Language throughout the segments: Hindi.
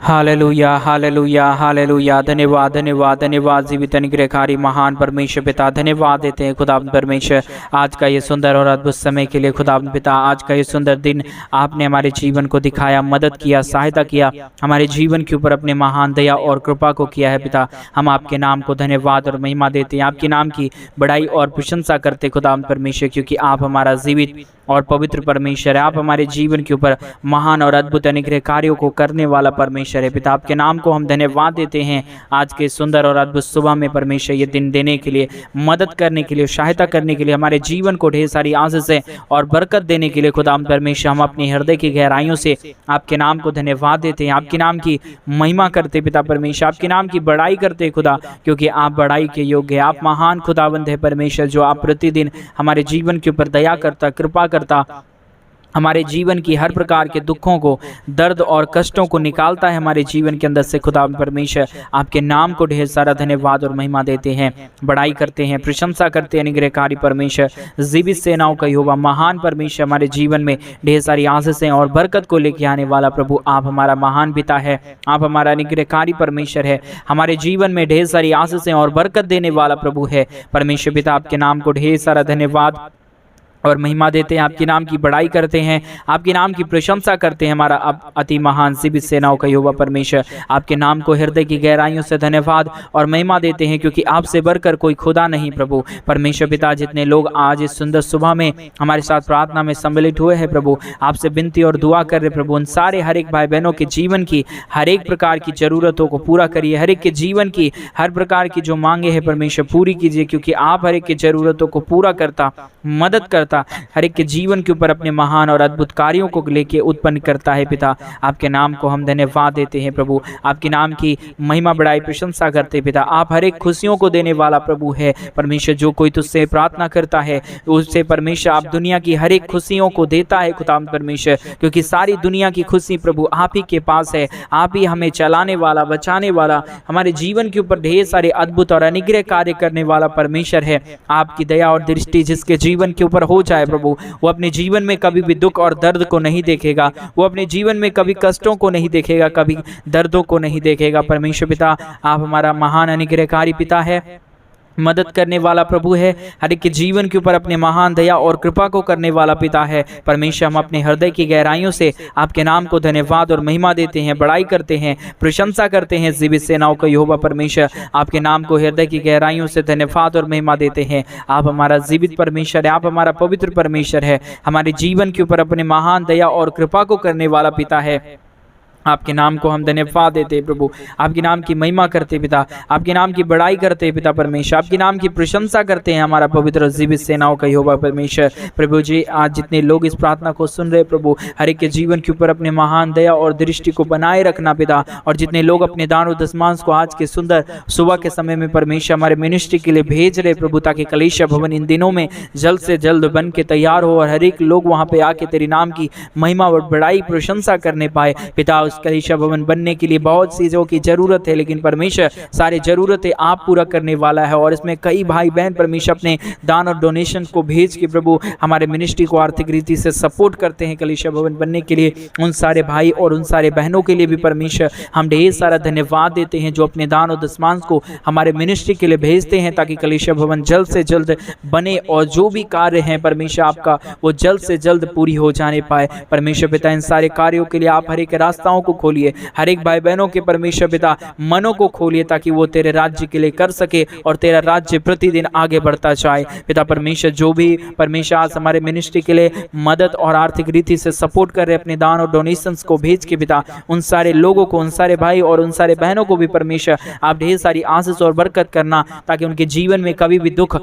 Hallelujah hallelujah hallelujah. धन्यवाद धन्यवाद धन्यवाद जीवित अनुग्रहकारी महान परमेश्वर पिता, धन्यवाद देते हैं खुदा परमेश्वर आज का ये सुंदर और अद्भुत समय के लिए। खुदा पिता, आज का ये सुंदर दिन आपने हमारे जीवन को दिखाया, मदद किया, सहायता किया, हमारे जीवन के ऊपर अपने महान दया और कृपा को किया है पिता। हम आपके नाम को धन्यवाद और महिमा देते हैं, आपके नाम की बड़ाई और प्रशंसा करते खुदा परमेश्वर, क्योंकि आप हमारा जीवित और पवित्र परमेश्वर है। आप हमारे जीवन के ऊपर महान और अद्भुत अनुग्रह कार्यों को करने वाला परमेश्वर है पिता। आपके नाम को हम धन्यवाद देते हैं आज के सुंदर और अद्भुत सुबह में परमेश्वर, ये दिन देने के लिए, मदद करने के लिए, सहायता करने के लिए, हमारे जीवन को ढेर सारी आशीषें और बरकत देने के लिए खुदा परमेश्वर, हम अपने हृदय की गहराइयों से आपके नाम को धन्यवाद देते हैं, आपके नाम की महिमा करते पिता परमेश्वर, आपके नाम की बड़ाई करते खुदा, क्योंकि आप बड़ाई के योग्य हैं। आप महान खुदावंद है परमेश्वर, जो आप प्रतिदिन हमारे जीवन के ऊपर दया करता, कृपा करता, हमारे जीवन की हर प्रकार के दुखों को, दर्द और कष्टों को निकालता है हमारे जीवन के अंदर से खुदा परमेश्वर। आपके नाम को ढेर सारा धन्यवाद और महिमा देते हैं, बड़ाई करते हैं, प्रशंसा करते हैं अनुग्रहकारी परमेश्वर, जीवित सेनाओं का यहोवा महान परमेश्वर, हमारे जीवन में ढेर सारी आशीषें और बरकत को लेके आने वाला प्रभु, आप हमारा महान पिता है, आप हमारा अनुग्रहकारी परमेश्वर है, हमारे जीवन में ढेर सारी आशीषें और बरकत देने वाला प्रभु है परमेश्वर पिता। आपके नाम को ढेर सारा धन्यवाद और महिमा देते हैं, आपके नाम की बड़ाई करते हैं, आपके नाम की प्रशंसा करते हैं। हमारा अति महान जीवित सेनाओं का यहोवा परमेश्वर, आपके नाम को हृदय की गहराइयों से धन्यवाद और महिमा देते हैं, क्योंकि आपसे बढ़कर कोई खुदा नहीं प्रभु परमेश्वर पिता। जितने लोग आज इस सुंदर सुबह में हमारे साथ प्रार्थना में सम्मिलित हुए हैं प्रभु, आपसे विनती और दुआ कर रहे प्रभु, उन सारे हर एक भाई बहनों के जीवन की हर एक प्रकार की जरूरतों को पूरा करिए, हर एक के जीवन की हर प्रकार की जो मांगे हैं परमेश्वर पूरी कीजिए, क्योंकि आप हर एक की जरूरतों को पूरा करता, मदद करता, हर एक के जीवन के ऊपर अपने महान और अद्भुत कार्यों को लेके उत्पन्न करता है पिता। आपके नाम को हम धन्यवाद देते हैं प्रभु, आपके नाम की महिमा बड़ाई प्रशंसा करते हैं पिता। आप हर एक खुशियों को देने वाला प्रभु है परमेश्वर, जो कोई तुझसे प्रार्थना करता है उससे परमेश्वर आप दुनिया की हर एक खुशियों को देता है खुदा परमेश्वर, क्योंकि सारी दुनिया की खुशी प्रभु आप ही के पास है। आप ही हमें चलाने वाला, बचाने वाला, हमारे जीवन के ऊपर ढेर सारे अद्भुत और अनुग्रह कार्य करने वाला परमेश्वर है। आपकी दया और दृष्टि जिसके जीवन के ऊपर हो जाए प्रभु, वो अपने जीवन में कभी भी दुख और दर्द को नहीं देखेगा, वो अपने जीवन में कभी कष्टों को नहीं देखेगा, कभी दर्दों को नहीं देखेगा परमेश्वर पिता। आप हमारा महान अनुग्रहकारी पिता है, मदद करने वाला प्रभु है, हर एक के जीवन के ऊपर अपने महान दया और कृपा को करने वाला पिता है परमेश्वर। हम अपने हृदय की गहराइयों से आपके नाम को धन्यवाद और महिमा देते हैं, बड़ाई करते हैं, प्रशंसा करते हैं जीवित सेनाओं का यहोवा परमेश्वर। आपके नाम को हृदय की गहराइयों से धन्यवाद और महिमा देते हैं। आप हमारा जीवित परमेश्वर है, आप हमारा पवित्र परमेश्वर है, हमारे जीवन के ऊपर अपने महान दया और कृपा को करने वाला पिता है। आपके नाम को हम धन्यवाद देते प्रभु, आपके नाम की महिमा करते पिता, आपके नाम की बड़ाई करते पिता परमेश्वर, आपके नाम की प्रशंसा करते हैं हमारा पवित्र जीवित सेनाओं का यहोवा परमेश्वर। प्रभु जी, आज जितने लोग इस प्रार्थना को सुन रहे प्रभु, हर एक के जीवन के ऊपर अपने महान दया और दृष्टि को बनाए रखना पिता। और जितने लोग अपने दान और दशमांश को आज के सुंदर सुबह के समय में परमेश्वर हमारे मिनिस्ट्री के लिए भेज रहे प्रभु, ताकि कलीसिया भवन इन दिनों में जल्द से जल्द बन के तैयार हो और हर एक लोग वहाँ पे आके तेरे नाम की महिमा और बड़ाई प्रशंसा करने पाए पिता। उस कलीसिया भवन बनने के लिए बहुत चीजों की जरूरत है, लेकिन परमेश्वर सारी जरूरतें आप पूरा करने वाला है। और इसमें कई भाई बहन परमेश्वर अपने दान और डोनेशन को भेज के प्रभु हमारे मिनिस्ट्री को आर्थिक रीति से सपोर्ट करते हैं कलीसिया भवन बनने के लिए। उन सारे भाई और उन सारे बहनों के लिए भी परमेश्वर हम ढेर सारा धन्यवाद देते हैं, जो अपने दान और दशमांश को हमारे मिनिस्ट्री के लिए भेजते हैं, ताकि कलीसिया भवन जल्द से जल्द बने और जो भी कार्य हैं परमेश्वर आपका वो जल्द से जल्द पूरी हो जाने पाए परमेश्वर पिता। इन सारे कार्यों के लिए आप हर एक रास्ताओं को खोलिए, हर एक भाई बहनों के परमेश्वर पिता मनों को खोलिए, ताकि वो तेरे राज्य के लिए कर सके और तेरा राज्य प्रतिदिन आगे बढ़ता जाए पिता परमेश्वर। जो भी परमेश्वर आज हमारे मिनिस्ट्री के लिए मदद और आर्थिक रीति से सपोर्ट कर रहे अपने दान और डोनेशंस को भेज के पिता, उन सारे लोगों को, उन सारे भाई और उन सारे बहनों को भी परमेश्वर आप ढेर सारी आशीष और बरकत करना, ताकि उनके जीवन में कभी भी दुख,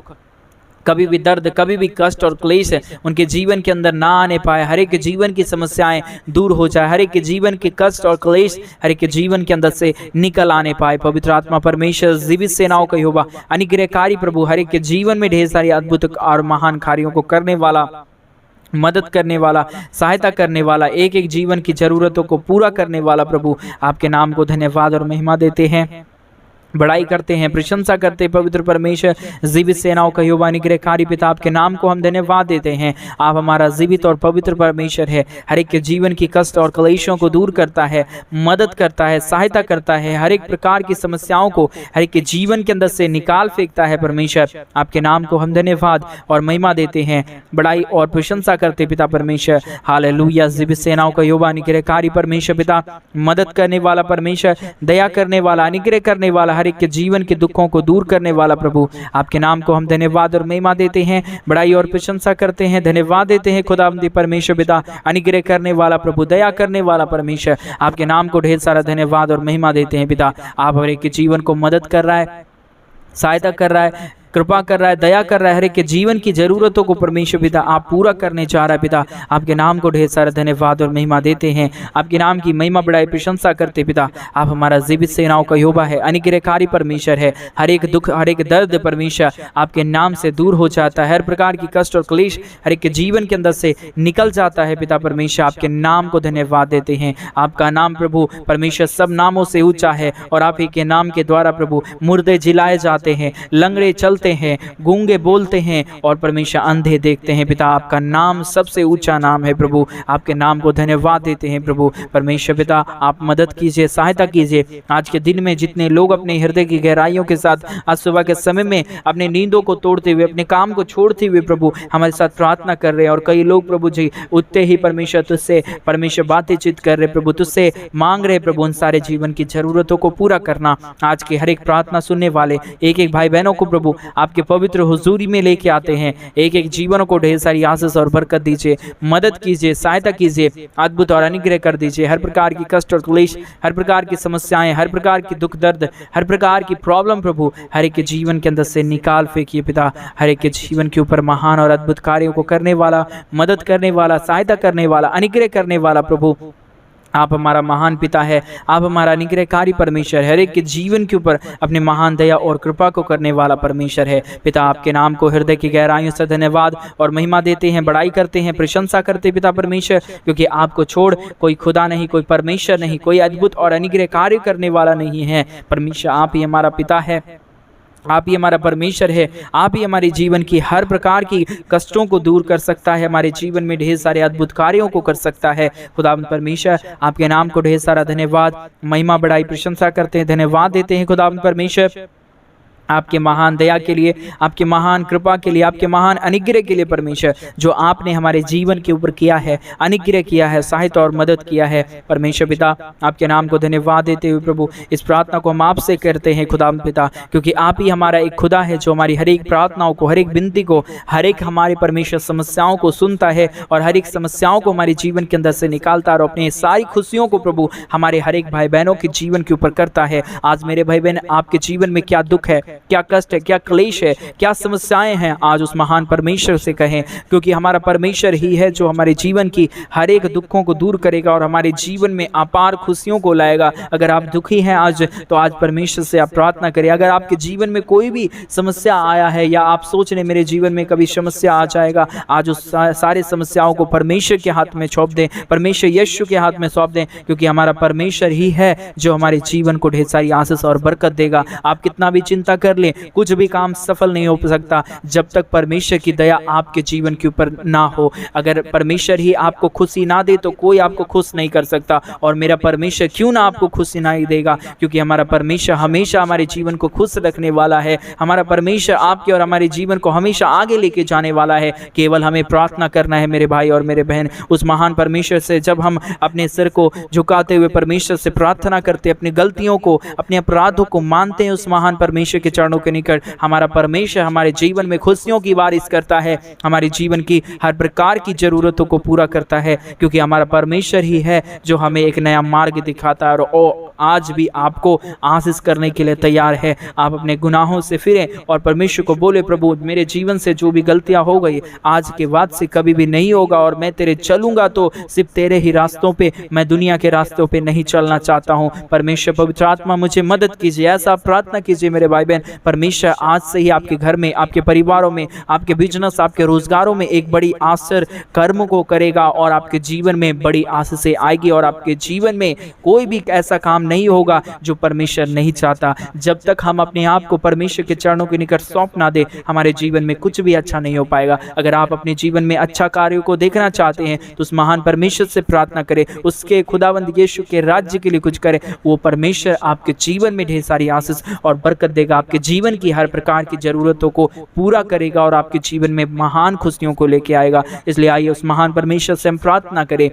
कभी भी दर्द, कभी भी कष्ट और क्लेश उनके जीवन के अंदर ना आने पाए। हर एक के जीवन की समस्याएं दूर हो जाए, हर एक के जीवन के कष्ट और क्लेश हर एक के जीवन के अंदर से निकल आने पाए। पवित्र आत्मा परमेश्वर जीवित सेनाओं का यहोवा अनुग्रहकारी प्रभु हर एक के जीवन में ढेर सारी अद्भुत और महान कार्यों को करने वाला, मदद करने वाला, सहायता करने वाला, एक एक जीवन की जरूरतों को पूरा करने वाला प्रभु, आपके नाम को धन्यवाद और महिमा देते हैं। बड़ाई करते हैं, प्रशंसा करते हैं पवित्र परमेश्वर जीवित सेनाओं का यहोवा अनुग्रहकारी पिता, आपके नाम को हम धन्यवाद देते हैं। आप हमारा जीवित और पवित्र परमेश्वर है, हर एक के जीवन की कष्ट और क्लेशों को दूर करता है, मदद करता है, सहायता करता है, हर एक प्रकार की समस्याओं को हर एक के जीवन के अंदर से निकाल फेंकता है। परमेश्वर आपके नाम को हम धन्यवाद और महिमा देते हैं, बड़ाई और प्रशंसा करते पिता परमेश्वर। हालेलुया। जीवित सेनाओं का यहोवा अनुग्रहकारी परमेश्वर पिता, मदद करने वाला परमेश्वर, दया करने वाला, अनुग्रह करने वाला, हर एक के जीवन के दुखों को दूर करने वाला प्रभु, आपके नाम को हम धन्यवाद और महिमा देते हैं, बड़ाई और प्रशंसा करते हैं, धन्यवाद देते हैं खुदावंद परमेश्वर पिता, अनुग्रह करने वाला प्रभु, दया करने वाला परमेश्वर, आपके नाम को ढेर सारा धन्यवाद और महिमा देते हैं पिता। आप हर एक के जीवन को मदद कर रहा है, सहायता कर रहा है, कृपा कर रहा है, दया कर रहा है, हर एक के जीवन की जरूरतों को परमेश्वर पिता आप पूरा करने चाह रहा है पिता। आपके नाम को ढेर सारा धन्यवाद और महिमा देते हैं, आपके नाम की महिमा बढ़ाई प्रशंसा करते पिता। आप हमारा जीवित सेनाओं का यहोवा है, अनुग्रहकारी परमेश्वर है, हर एक दुख, हर एक दर्द परमेश्वर आपके नाम से दूर हो जाता है, हर प्रकार की कष्ट और क्लेश हर एक के जीवन के अंदर से निकल जाता है पिता परमेश्वर। आपके नाम को धन्यवाद देते हैं। आपका नाम प्रभु परमेश्वर सब नामों से ऊंचा है और आप ही के नाम के द्वारा प्रभु मुर्दे जिलाए जाते हैं, लंगड़े चलते हैं, गूंगे बोलते हैं और परमेश्वर अंधे देखते हैं पिता। आपका नाम सबसे ऊंचा नाम है प्रभु, आपके नाम को धन्यवाद देते हैं प्रभु परमेश्वर पिता। आप मदद कीजिए, सहायता कीजिए। आज के दिन में जितने लोग अपने हृदय की गहराइयों के साथ आज सुबह के समय में अपने नींदों को तोड़ते हुए, अपने काम को छोड़ते हुए प्रभु हमारे साथ प्रार्थना कर रहे हैं, और कई लोग प्रभु जी उठते ही परमेश्वर तुझसे परमेश्वर बातें चित कर रहे प्रभु, तुझसे मांग रहे प्रभु उन सारे जीवन की जरूरतों को पूरा करना। आज के हर एक प्रार्थना सुनने वाले एक एक भाई बहनों को प्रभु आपके पवित्र हुजूरी में लेके आते हैं, एक एक जीवनों को ढेर सारी आशीष और बरकत दीजिए, मदद कीजिए, सहायता कीजिए, अद्भुत और अनुग्रह कर दीजिए। हर प्रकार की कष्ट और क्लेश, हर प्रकार की समस्याएं, हर प्रकार की दुख दर्द, हर प्रकार की प्रॉब्लम प्रभु हर एक के जीवन के अंदर से निकाल फेंकिए पिता। हर एक के जीवन के ऊपर महान और अद्भुत कार्यों को करने वाला, मदद करने वाला, सहायता करने वाला, अनुग्रह करने वाला प्रभु आप हमारा महान पिता है, आप हमारा अनुग्रहकारी परमेश्वर है, हर एक के जीवन के ऊपर अपने महान दया और कृपा को करने वाला परमेश्वर है पिता। आपके नाम को हृदय की गहराइयों से धन्यवाद और महिमा देते हैं, बड़ाई करते हैं, प्रशंसा करते हैं पिता परमेश्वर, क्योंकि आपको छोड़ कोई खुदा नहीं, कोई परमेश्वर नहीं, कोई अद्भुत और अनुग्रहकारी करने वाला नहीं है परमेश्वर। आप ही हमारा पिता है, आप ही हमारा परमेश्वर है, आप ही हमारे जीवन की हर प्रकार की कष्टों को दूर कर सकता है, हमारे जीवन में ढेर सारे अद्भुत कार्यों को कर सकता है खुदावंद परमेश्वर। आपके नाम को ढेर सारा धन्यवाद, महिमा बढ़ाई प्रशंसा करते हैं, धन्यवाद देते हैं खुदावंद परमेश्वर आपके महान दया के लिए, आपके महान कृपा के लिए, आपके महान अनुग्रह के लिए परमेश्वर, जो आपने हमारे जीवन के ऊपर किया है, अनुग्रह किया है, सहायता और मदद किया है परमेश्वर पिता। आपके नाम को धन्यवाद देते हुए प्रभु इस प्रार्थना को हम आपसे करते हैं खुदावंद पिता, क्योंकि आप ही हमारा एक खुदा है जो हमारी हर एक प्रार्थनाओं को, हर एक विनती को, हर एक हमारे परमेश्वर समस्याओं को सुनता है और हर एक समस्याओं को हमारे जीवन के अंदर से निकालता है और अपनी सारी खुशियों को प्रभु हमारे हर एक भाई बहनों के जीवन के ऊपर करता है। आज मेरे भाई बहन आपके जीवन में क्या दुख है, क्या कष्ट है, क्या क्लेश है, क्या समस्याएं हैं, आज उस महान परमेश्वर से कहें, क्योंकि हमारा परमेश्वर ही है जो हमारे जीवन की हर एक दुखों को दूर करेगा और हमारे जीवन में अपार खुशियों को लाएगा। अगर आप दुखी हैं आज, तो आज परमेश्वर से आप प्रार्थना करें। अगर आपके जीवन में कोई भी समस्या आया है या आप सोच रहे मेरे जीवन में कभी समस्या आ जाएगा, आज उस सारे समस्याओं को परमेश्वर के हाथ में सौंप दें, परमेश्वर यीशु के हाथ में सौंप दें, क्योंकि हमारा परमेश्वर ही है जो हमारे जीवन को ढेर सारी आशीष और बरकत देगा। आप कितना भी चिंता कर लें, कुछ भी काम सफल नहीं हो सकता जब तक परमेश्वर की दया आपके जीवन के ऊपर ना हो। अगर परमेश्वर ही आपको खुशी ना दे तो कोई आपको खुश नहीं कर सकता, और मेरा परमेश्वर क्यों ना आपको खुशी नहीं देगा, क्योंकि हमारा परमेश्वर हमेशा हमारे जीवन को खुश रखने वाला है। हमारा परमेश्वर आपके और हमारे जीवन को हमेशा आगे लेके जाने वाला है। केवल हमें प्रार्थना करना है मेरे भाई और मेरे बहन, उस महान परमेश्वर से। जब हम अपने सिर को झुकाते हुए परमेश्वर से प्रार्थना करते, अपनी गलतियों को, अपने अपराधों को मानते हैं उस महान परमेश्वर के चरणों के निकट, हमारा परमेश्वर हमारे जीवन में खुशियों की बारिश करता है, हमारे जीवन की हर प्रकार की जरूरतों को पूरा करता है, क्योंकि हमारा परमेश्वर ही है जो हमें एक नया मार्ग दिखाता है और आज भी आपको आशीष करने के लिए तैयार है। आप अपने गुनाहों से फिरें और परमेश्वर को बोले, प्रभु मेरे जीवन से जो भी गलतियां हो गई आज के बाद से कभी भी नहीं होगा, और मैं तेरे चलूंगा तो सिर्फ तेरे ही रास्तों पे, मैं दुनिया के रास्तों पे नहीं चलना चाहता हूँ। परमेश्वर पवित्र आत्मा मुझे मदद कीजिए, ऐसा प्रार्थना कीजिए मेरे भाई बहन, परमेश्वर आज से ही आपके घर में, आपके परिवारों में, आपके बिजनेस, आपके रोजगारों में एक बड़ी आश्चर्य कर्म को करेगा और आपके जीवन में बड़ी आशीषें आएगी और आपके जीवन में कोई भी ऐसा काम नहीं होगा जो परमेश्वर नहीं चाहता। जब तक हम अपने आप को परमेश्वर के चरणों के निकट सौंप ना दे, हमारे जीवन में कुछ भी अच्छा नहीं हो पाएगा। अगर आप अपने जीवन में अच्छा कार्यों को देखना चाहते हैं तो उस महान परमेश्वर से प्रार्थना करें, उसके खुदावंद यीशु के राज्य के लिए कुछ करें। वो परमेश्वर आपके जीवन में ढेर सारी आशीष और बरकत देगा, आपके जीवन की हर प्रकार की जरूरतों को पूरा करेगा और आपके जीवन में महान खुशियों को लेके आएगा। इसलिए आइए उस महान परमेश्वर से हम प्रार्थना करें।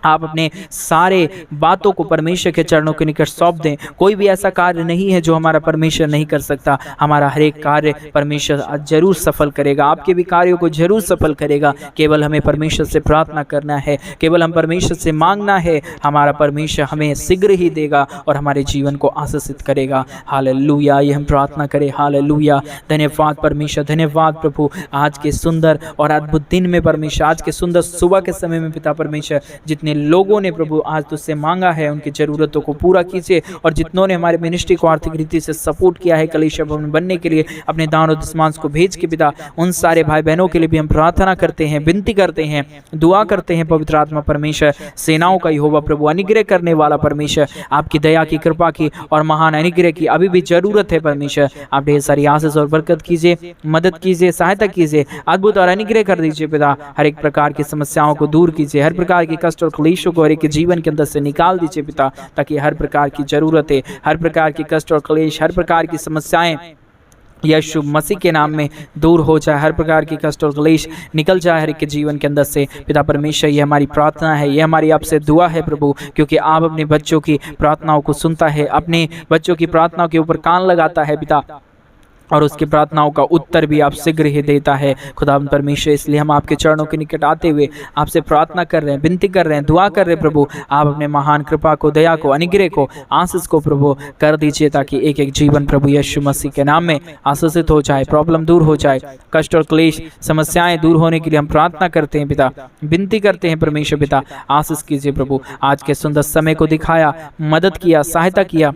आप अपने सारे बातों को परमेश्वर के चरणों के निकट सौंप दें। कोई भी ऐसा कार्य नहीं है जो हमारा परमेश्वर नहीं कर सकता। हमारा हर एक कार्य परमेश्वर जरूर सफल करेगा, आपके भी कार्यों को जरूर सफल करेगा। केवल हमें परमेश्वर से प्रार्थना करना है, केवल हम परमेश्वर से मांगना है, हमारा परमेश्वर हमें शीघ्र ही देगा और हमारे जीवन को आशीषित करेगा। हालेलुया। ये हम प्रार्थना करें। हालेलुया। धन्यवाद परमेश्वर, धन्यवाद प्रभु आज के सुंदर और अद्भुत दिन में परमेश्वर, आज के सुंदर सुबह के समय में पिता परमेश्वर, जितने लोगों ने प्रभु आज तुझसे मांगा है उनकी जरूरतों को पूरा कीजिए और जितनों ने हमारे मिनिस्ट्री को आर्थिक रीति से सपोर्ट किया है कलीसिया भवन बनने के लिए, अपने दान और दशमांश को भेज के पिता उन सारे भाई बहनों के लिए भी हम प्रार्थना करते हैं, विनती करते हैं, दुआ करते हैं। पवित्र आत्मा परमेश्वर, सेनाओं का यहोवा प्रभु, अनुग्रह करने वाला परमेश्वर, आपकी दया की, कृपा की और महान अनुग्रह की अभी भी जरूरत है परमेश्वर। आप ढेर सारी आशीष और बरकत कीजिए, मदद कीजिए, सहायता कीजिए, अद्भुत और अनुग्रह कर दीजिए पिता। हर एक प्रकार की समस्याओं को दूर कीजिए, हर प्रकार की कष्ट और क्लेशों को हर एक जीवन के अंदर से निकाल दीजिए पिता, ताकि हर प्रकार की जरूरतें, हर प्रकार की कष्ट और क्लेश, हर प्रकार की समस्याएं यीशु मसीह के नाम में दूर हो जाए। हर प्रकार की कष्ट और क्लेश निकल जाए हर एक के जीवन के अंदर से पिता परमेश्वर। ये हमारी प्रार्थना है, ये हमारी आपसे दुआ है प्रभु, क्योंकि आप अपने बच्चों की प्रार्थनाओं को सुनता है, अपने बच्चों की प्रार्थनाओं के ऊपर कान लगाता है पिता, और उसकी प्रार्थनाओं का उत्तर भी आप शीघ्र ही देता है खुदा परमेश्वर। इसलिए हम आपके चरणों के निकट आते हुए आपसे प्रार्थना कर रहे हैं, विनती कर रहे हैं, दुआ कर रहे हैं प्रभु। आप अपने महान कृपा को, दया को, अनुग्रह को, आशीष को प्रभु कर दीजिए, ताकि एक एक जीवन प्रभु यीशु मसीह के नाम में आशीषित हो जाए, प्रॉब्लम दूर हो जाए, कष्ट और क्लेश, समस्याएं दूर होने के लिए हम प्रार्थना करते हैं पिता, विनती करते हैं परमेश्वर पिता। आशीष कीजिए प्रभु, आज के सुंदर समय को दिखाया, मदद किया, सहायता किया,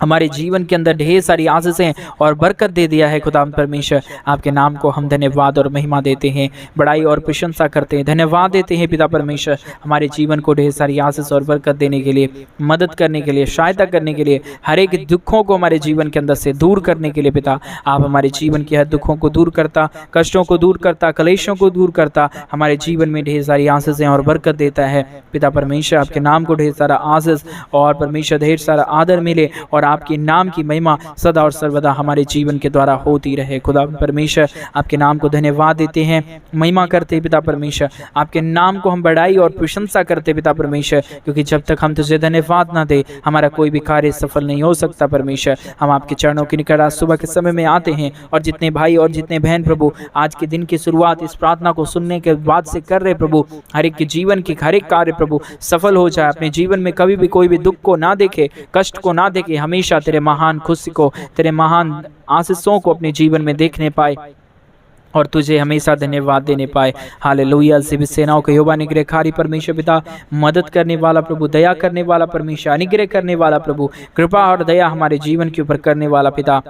हमारे जीवन के अंदर ढेर सारी आशीषें और बरकत दे दिया है खुदा परमेश्वर। आपके नाम को हम धन्यवाद और महिमा देते हैं, बड़ाई और प्रशंसा करते हैं, धन्यवाद देते हैं पिता परमेश्वर। हमारे जीवन को ढेर सारी आशीष और बरकत देने के लिए, मदद करने के लिए, सहायता करने के लिए, हर एक दुखों को हमारे जीवन के अंदर से दूर करने के लिए पिता, आप हमारे जीवन के हर दुखों को दूर करता, कष्टों को दूर करता, कलेशों को दूर करता, हमारे जीवन में ढेर सारी आशीषें और बरकत देता है पिता परमेश्वर। आपके नाम को ढेर सारा आशीष और परमेश्वर ढेर सारा आदर मिले और आपके नाम की महिमा सदा और सर्वदा हमारे जीवन के द्वारा होती रहे खुदा परमेश्वर। आपके नाम को धन्यवाद देते हैं, महिमा करते पिता परमेश्वर। आपके नाम को हम बढ़ाई और प्रशंसा करते पिता परमेश्वर, क्योंकि जब तक हम तुझे धन्यवाद ना दे हमारा कोई भी कार्य सफल नहीं हो सकता परमेश्वर। हम आपके चरणों के निकट आज सुबह के समय में आते हैं और जितने भाई और जितने बहन प्रभु आज के दिन की शुरुआत इस प्रार्थना को सुनने के बाद से कर रहे प्रभु, हर एक के जीवन की हर एक कार्य प्रभु सफल हो जाए, अपने जीवन में कभी भी कोई भी दुख को ना देखे, कष्ट को ना देखे, हमेशा तेरे महान खुशी को, तेरे महान आशीषों को अपने जीवन में देखने पाए और तुझे हमेशा धन्यवाद देने पाए। हालेलुया। भी सेनाओं के यहोवा निग्रहकारी परमेश्वर पिता, मदद करने वाला प्रभु, दया करने वाला परमेश्वर, अनुग्रह करने वाला प्रभु, कृपा और दया हमारे जीवन के ऊपर करने वाला पिता,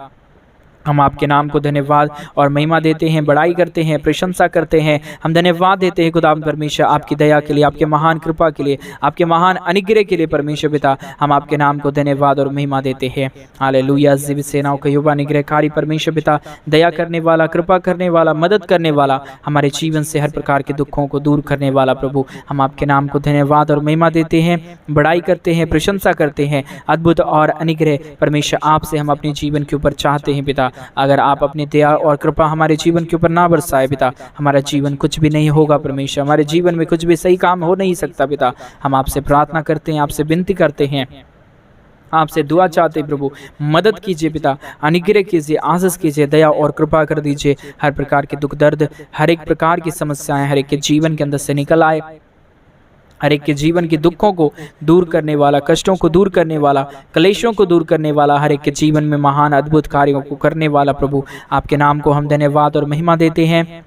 हम आपके नाम को धन्यवाद और महिमा देते हैं, बड़ाई करते हैं, प्रशंसा करते हैं। हम धन्यवाद देते हैं खुदा परमेश्वर आपकी दया के लिए, आपके महान कृपा के लिए, आपके महान अनुग्रह के लिए परमेश्वर पिता। हम आपके नाम को धन्यवाद और महिमा देते हैं। हालेलुया। जीवित सेनाओं का यहोवा निग्रहकारी परमेश्वर पिता, दया करने वाला, कृपा करने वाला, मदद करने वाला, हमारे जीवन से हर प्रकार के दुखों को दूर करने वाला प्रभु, हम आपके नाम को धन्यवाद और महिमा देते हैं, बड़ाई करते हैं, प्रशंसा करते हैं। अद्भुत और अनुग्रह परमेश्वर आपसे हम अपने जीवन के ऊपर चाहते हैं पिता। अगर आप अपनी दया और कृपा हमारे जीवन के ऊपर ना बरसाए पिता, हमारा जीवन कुछ भी नहीं होगा परमेश्वर, हमारे जीवन में कुछ भी सही काम हो नहीं सकता पिता। हम आपसे प्रार्थना करते हैं, आपसे विनती करते हैं, आपसे दुआ चाहते प्रभु, मदद कीजिए पिता, अनुग्रह कीजिए, आशीष कीजिए, दया और कृपा कर दीजिए। हर प्रकार के दुख दर्द, हर एक प्रकार की समस्याएं हर एक के जीवन के अंदर से निकल आए, हर एक के जीवन के दुखों को दूर करने वाला, कष्टों को दूर करने वाला, कलेशों को दूर करने वाला, हर एक के जीवन में महान अद्भुत कार्यों को करने वाला प्रभु, आपके नाम को हम धन्यवाद और महिमा देते हैं।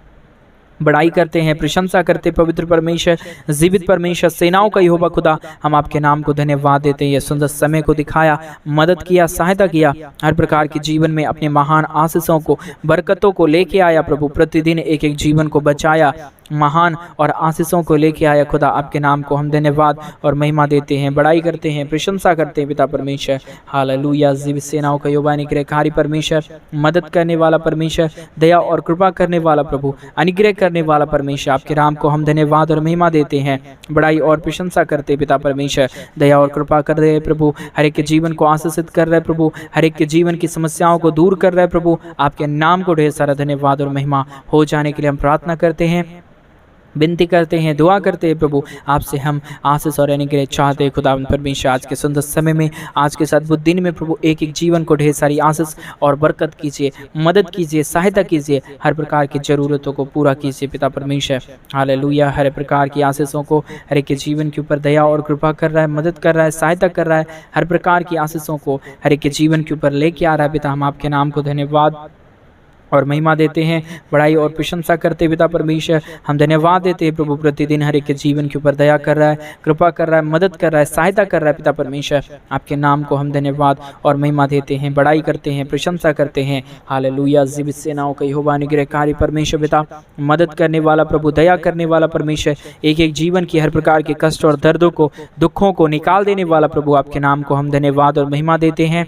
बड़ाई करते हैं, प्रशंसा करते पवित्र परमेश्वर, जीवित परमेश्वर, सेनाओं का यहोवा खुदा, हम आपके नाम को धन्यवाद देते हैं। यह सुंदर समय को दिखाया, मदद किया, सहायता किया, हर प्रकार के जीवन में अपने महान आशीषों को, बरकतों को लेके आया प्रभु। प्रतिदिन एक एक जीवन को बचाया, महान और आशीषों को लेके आया खुदा। आपके नाम को हम धन्यवाद और महिमा देते हैं, बड़ाई करते हैं, प्रशंसा करते हैं पिता परमेश्वर। हालेलुया। जीवित सेनाओं का यहोवा अनुग्रहकारी परमेश्वर, मदद करने वाला परमेश्वर, दया और कृपा करने वाला प्रभु, अनुग्रह करने वाला परमेश्वर, आपके नाम को हम धन्यवाद और महिमा देते हैं, बड़ाई और प्रशंसा करते पिता परमेश्वर। दया और कृपा कर रहे प्रभु, हर एक के जीवन को आशीषित कर रहे प्रभु, हर एक के जीवन की समस्याओं को दूर कर रहे प्रभु। आपके नाम को ढेर सारा धन्यवाद और महिमा हो जाने के लिए हम प्रार्थना करते हैं, विनती करते हैं, दुआ करते हैं प्रभु। आपसे हम आशीष और अनुग्रह चाहते हैं खुदावंद परमेश्वर। आज के सुंदर समय में, आज के अद्भुत दिन में प्रभु, एक एक जीवन को ढेर सारी आशीष और बरकत कीजिए, मदद कीजिए, सहायता कीजिए, हर प्रकार की जरूरतों को पूरा कीजिए पिता परमेश्वर। हालेलुया। हर प्रकार की आशीषों को हर एक के जीवन के ऊपर दया और कृपा कर रहा है, मदद कर रहा है, सहायता कर रहा है, हर प्रकार की आशीषों को हर एक के जीवन के ऊपर लेके आ रहा है पिता। हम आपके नाम को धन्यवाद और महिमा देते हैं, बड़ाई और प्रशंसा करते पिता परमेश्वर। हम धन्यवाद देते हैं प्रभु, प्रतिदिन हर एक के जीवन के ऊपर दया कर रहा है, कृपा कर रहा है, मदद कर रहा है, सहायता कर रहा है पिता परमेश्वर। आपके नाम को हम धन्यवाद और महिमा देते हैं, बड़ाई करते हैं, प्रशंसा करते हैं। हालेलुया। जीवित सेनाओं का यहोवा अनुग्रहकारी परमेश्वर पिता, मदद करने वाला प्रभु, दया करने वाला परमेश्वर, एक एक जीवन की हर प्रकार के कष्ट और दर्दों को, दुखों को निकाल देने वाला प्रभु, आपके नाम को हम धन्यवाद और महिमा देते हैं,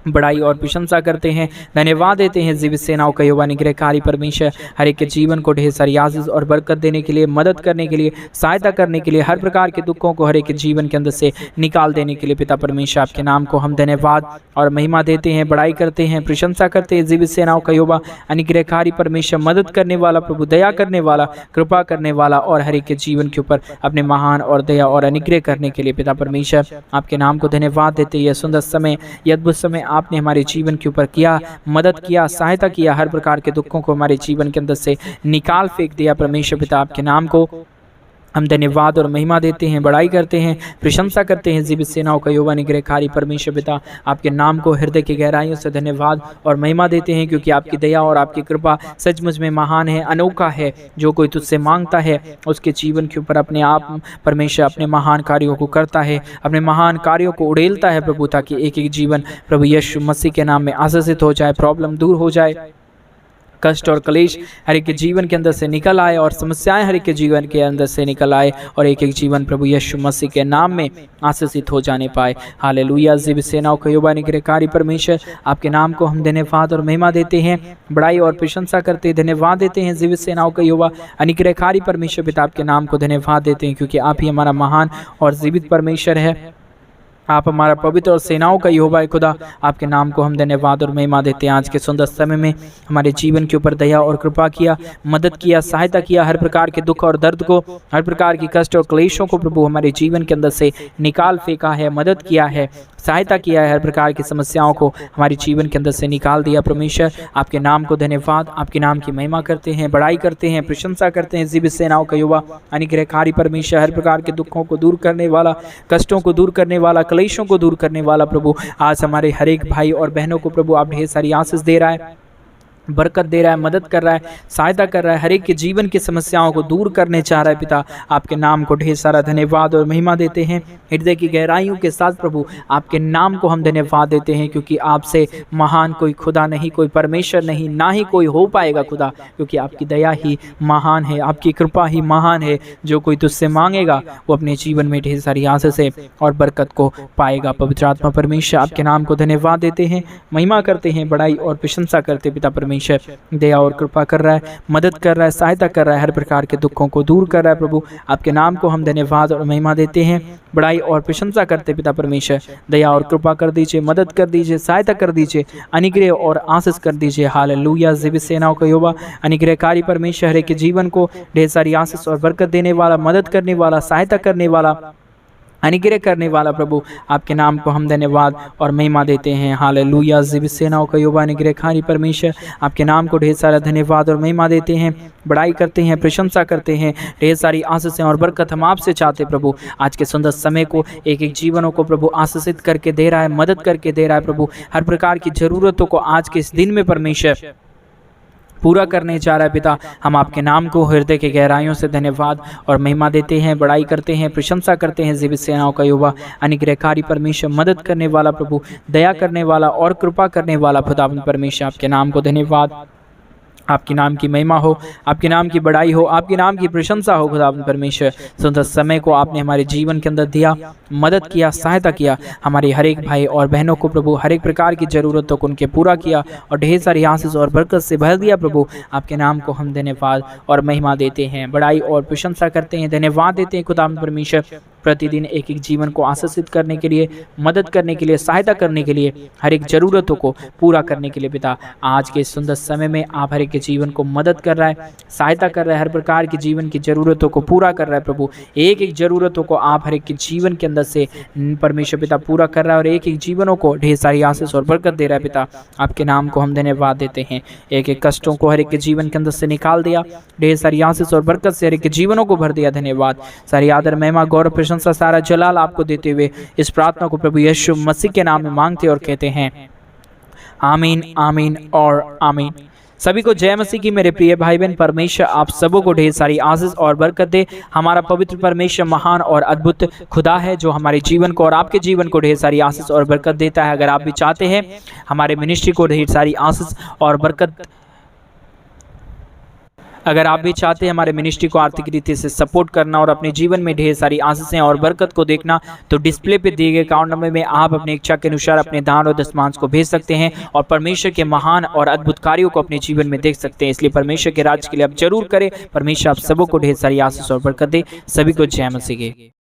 बड़ाई और प्रशंसा करते हैं, धन्यवाद देते हैं। जीवित सेनाओं का यहोवा अनुग्रहकारी परमेश्वर, हर एक के जीवन को ढेर सारी आशीष और बरकत देने के लिए, मदद करने के लिए, सहायता करने के लिए, हर प्रकार के दुखों को हर एक के जीवन के अंदर से निकाल देने के लिए पिता परमेश्वर, आपके नाम को हम धन्यवाद और महिमा देते हैं, बड़ाई करते हैं, प्रशंसा करते हैं। जीवित सेनाओं का यहोवा अनुग्रहकारी परमेश्वर, मदद करने वाला प्रभु, दया करने वाला, कृपा करने वाला, और हर एक के जीवन के ऊपर अपने महान और दया और अनुग्रह करने के लिए पिता परमेश्वर, आपके नाम को धन्यवाद देते हैं। यह सुंदर समय, यह अद्भुत समय आपने हमारे जीवन के ऊपर किया, मदद किया, सहायता किया, हर प्रकार के दुखों को हमारे जीवन के अंदर से निकाल फेंक दिया परमेश्वर पिता। आपके नाम को हम धन्यवाद और महिमा देते हैं, बड़ाई करते हैं, प्रशंसा करते हैं। जीवित सेनाओं का यहोवा अनुग्रहकारी परमेश्वर पिता, आपके नाम को हृदय की गहराइयों से धन्यवाद और महिमा देते हैं, क्योंकि आपकी दया और आपकी कृपा सचमुच में महान है, अनोखा है। जो कोई तुझसे मांगता है उसके जीवन के ऊपर अपने आप परमेश्वर अपने महान कार्यों को करता है, अपने महान कार्यों को उड़ेलता है प्रभु, ताकि एक एक जीवन प्रभु यीशु मसीह के नाम में आशीषित हो जाए, प्रॉब्लम दूर हो जाए, कष्ट और क्लेश हर एक के जीवन के अंदर से निकल आए, और समस्याएं हर एक के जीवन के अंदर से निकल आए, और एक एक जीवन प्रभु यीशु मसीह के नाम में आशीषित हो जाने पाए। हालेलुया। जीवित सेनाओं का यहोवा अनुग्रहकारी परमेश्वर, आपके नाम को हम धन्यवाद और महिमा देते हैं, बड़ाई और प्रशंसा करते धन्यवाद देते हैं। जीवित सेनाओं का यहोवा अनुग्रहकारी परमेश्वर पिता, आपके नाम को धन्यवाद देते हैं, क्योंकि आप ही हमारा महान और जीवित परमेश्वर है। आप हमारा पवित्र और सेनाओं का यहोवा है खुदा। आपके नाम को हम धन्यवाद और महिमा देते हैं। आज के सुंदर समय में हमारे जीवन के ऊपर दया और कृपा किया, मदद किया, सहायता किया, हर प्रकार के दुख और दर्द को, हर प्रकार की कष्ट और क्लेशों को प्रभु हमारे जीवन के अंदर से निकाल फेंका है, मदद किया है, सहायता किया है, हर प्रकार की समस्याओं को हमारे जीवन के अंदर से निकाल दिया परमेश्वर। आपके नाम को धन्यवाद, आपके नाम की महिमा करते हैं, बड़ाई करते हैं, प्रशंसा करते हैं। जीवित सेनाओं का यहोवा अनुग्रहकारी परमेश्वर, हर प्रकार के दुखों को दूर करने वाला, कष्टों को दूर करने वाला, क्लेशों को दूर करने वाला प्रभु, आज हमारे हर एक भाई और बहनों को प्रभु आप ढेर सारी आशीष दे रहा है, बरकत दे रहा है, मदद कर रहा है, सहायता कर रहा है, हर एक के जीवन की समस्याओं को दूर करने चाह रहा है पिता। आपके नाम को ढेर सारा धन्यवाद और महिमा देते हैं, हृदय की गहराइयों के साथ प्रभु आपके नाम को हम धन्यवाद देते हैं, क्योंकि आपसे महान कोई खुदा नहीं, कोई परमेश्वर नहीं, ना ही कोई हो पाएगा खुदा, क्योंकि आपकी दया ही महान है, आपकी कृपा ही महान है। जो कोई तुझसे मांगेगा वो अपने जीवन में ढेर सारी आशीष है और बरकत को पाएगा। पवित्र आत्मा परमेश्वर, आपके नाम को धन्यवाद देते हैं, महिमा करते हैं, बड़ाई और प्रशंसा करते पिता परमेश्वर। दया और कृपा कर रहा है, मदद कर रहा है, सहायता कर रहा है, हर प्रकार के दुखों को दूर कर रहा है प्रभु। आपके नाम को हम धन्यवाद और महिमा देते हैं, बड़ाई और प्रशंसा करते पिता परमेश्वर। दया और कृपा कर दीजिए, मदद कर दीजिए, सहायता कर दीजिए, अनुग्रह और आशीष कर दीजिए। हालेलुया। जीवित सेनाओं का यहोवा अनुग्रहकारी परमेश्वर, हर के जीवन को ढेर सारी आशीष और बरकत देने वाला, मदद करने वाला, सहायता करने वाला, अनुग्रह करने वाला प्रभु, आपके नाम को हम धन्यवाद और महिमा देते हैं। हालेलुया। जीवित सेनाओं का यहोवा अनुग्रहकारी परमेश्वर, आपके नाम को ढेर सारा धन्यवाद और महिमा देते हैं, बड़ाई करते हैं, प्रशंसा करते हैं, ढेर सारी आशीषें और बरकत हम आपसे चाहते प्रभु। आज के सुंदर समय को, एक एक जीवनों को प्रभु आशीषित करके दे रहा है, मदद करके दे रहा है प्रभु। हर प्रकार की जरूरतों को आज के इस दिन में परमेश्वर पूरा करने जा रहा है पिता। हम आपके नाम को हृदय के गहराइयों से धन्यवाद और महिमा देते हैं, बड़ाई करते हैं, प्रशंसा करते हैं। जीवित सेनाओं का युवा अनुग्रहकारी परमेश्वर, मदद करने वाला प्रभु, दया करने वाला और कृपा करने वाला खुदावंद परमेश्वर, आपके नाम को धन्यवाद। आपके नाम की महिमा हो, आपके नाम की बड़ाई हो, आपके नाम की प्रशंसा हो खुदावंद परमेश्वर। सुंदर समय को आपने हमारे जीवन के अंदर दिया, मदद किया, सहायता किया। हमारे हर एक भाई और बहनों को प्रभु हर एक प्रकार की ज़रूरतों को उनके पूरा किया और ढेर सारी आशीष और बरकत से भर दिया प्रभु। आपके नाम को हम धन्यवाद और महिमा देते हैं, बड़ाई और प्रशंसा करते हैं, धन्यवाद देते हैं खुदावंद परमेश्वर। प्रतिदिन एक एक जीवन को आशीषित करने के लिए, मदद करने के लिए, सहायता करने के लिए, हर एक ज़रूरतों को पूरा करने के लिए पिता, आज के सुंदर समय में आप हर एक के जीवन को मदद कर रहा है, सहायता कर रहा है, हर प्रकार की जीवन की ज़रूरतों को पूरा कर रहा है प्रभु। एक एक ज़रूरतों को आप हर एक के जीवन के अंदर से परमेश्वर पिता पूरा कर रहा है और एक एक जीवनों को ढेर सारी आशीष और बरकत दे रहा है पिता। आपके नाम को हम धन्यवाद देते हैं। एक एक कष्टों को हर एक के जीवन के अंदर से निकाल दिया, ढेर सारी आशीष और बरकत से हर एक के जीवनों को भर दिया। धन्यवाद। सारी आदर, महिमा, गौरव, प्रशंसा, सारा जलाल आपको देते हुए इस प्रार्थना को प्रभु यीशु मसीह के नाम में मांगते और कहते हैं आमीन, आमीन और आमीन। सभी को जय मसीह की। मेरे प्रिय भाई बहन, परमेश्वर आप सबों को ढेर सारी आशीष और बरकत दे। हमारा पवित्र परमेश्वर महान और अद्भुत खुदा है जो हमारे जीवन को और आपके जीवन को ढेर सारी आशीष और बरकत देता है। अगर आप भी चाहते हैं हमारे मिनिस्ट्री को ढेर सारी आशीष और बरकत, अगर आप भी चाहते हैं हमारे मिनिस्ट्री को आर्थिक रीति से सपोर्ट करना और अपने जीवन में ढेर सारी आशीषें और बरकत को देखना, तो डिस्प्ले पे दिए गए अकाउंट नंबर में आप अपनी इच्छा के अनुसार अपने दान और दशमांश को भेज सकते हैं और परमेश्वर के महान और अद्भुत कार्यों को अपने जीवन में देख सकते हैं। इसलिए परमेश्वर के राज्य के लिए आप जरूर करें। परमेश्वर आप सबों को ढेर सारी आशीष और बरकत दे। सभी को जय मसीह।